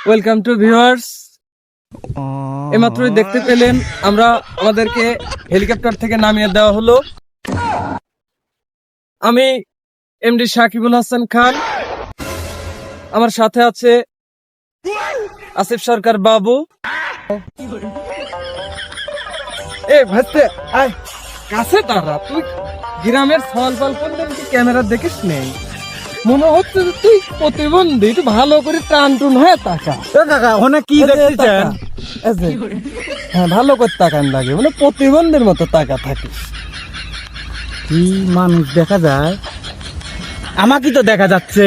Welcome to viewers. এইমাত্রই দেখতে পেলেন আমরা আমাদেরকে হেলিকপ্টার থেকে নামিয়ে দেওয়া হলো। আমি এমডি সাকিবুল হাসান খান, আমার সাথে আছে আসিফ সরকার বাবু। এ ভাইতে আয় কাছে দাঁড়া, তুই গ্রামের ফল ফল করলে ক্যামেরা দেখিস নেই, মনে হচ্ছে যে তুই প্রতিবন্ধী। একটু ভালো করে টান টুন হয়ে তাকা। কি দেখতেছেন? হ্যাঁ, ভালো করে তাকান লাগে, মানে প্রতিবন্ধীর মতো তাকা থাকিস। কি মানুষ দেখা যায়? আমাকে তো দেখা যাচ্ছে।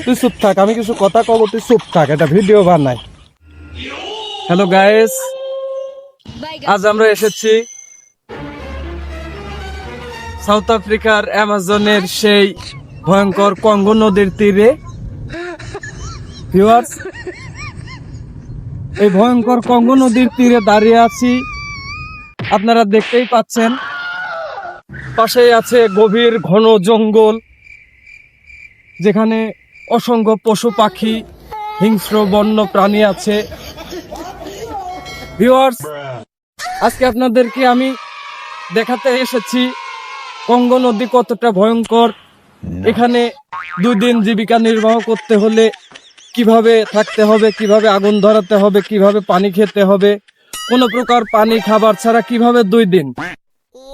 তুই চুপ থাক, আমি কিছু কথা কব, তুই চুপ থাক, এটা ভিডিও বানাই। হ্যালো গাইস, আজ আমরা এসেছি সাউথ আফ্রিকার অ্যামাজনের সেই ভয়ঙ্কর কঙ্গো নদীর তীরে। ভিউয়ার্স, এই ভয়ঙ্কর কঙ্গো নদীর তীরে দাঁড়িয়ে আছি, আপনারা দেখতেই পাচ্ছেন। পাশেই আছে গভীর ঘন জঙ্গল, যেখানে অসংখ্য পশু পাখি, হিংস্র বন্য প্রাণী আছে। ভিউয়ার্স, আজকে আপনাদেরকে আমি দেখাতে এসেছি কঙ্গো নদী কতটা ভয়ঙ্কর। এখানে 2 দিন জীবিকা নির্বাহ করতে হলে কিভাবে থাকতে হবে, কিভাবে আগুন ধরাতে হবে, কিভাবে পানি খেতে হবে, কোনো প্রকার পানি খাবার ছাড়া কিভাবে 2 দিন,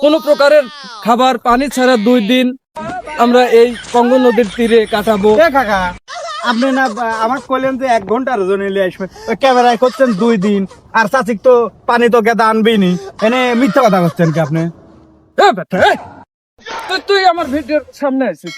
কোনো প্রকারের খাবার পানি ছাড়া 2 দিন আমরা এই কঙ্গো নদীর তীরে কাটাবো। কাকা, আপনি না আমার কইলেন যে 1 ঘন্টার জন্য নিয়ে আসবেন, ওই ক্যামেরায় করছেন 2 দিন, আর চাচিক তো পানি তো গেদা আনবেনি। এনে মিথ্যা কথা করছেন কি আপনি? এ বেটা, তুই আমার ভিডিওর সামনে আছিস,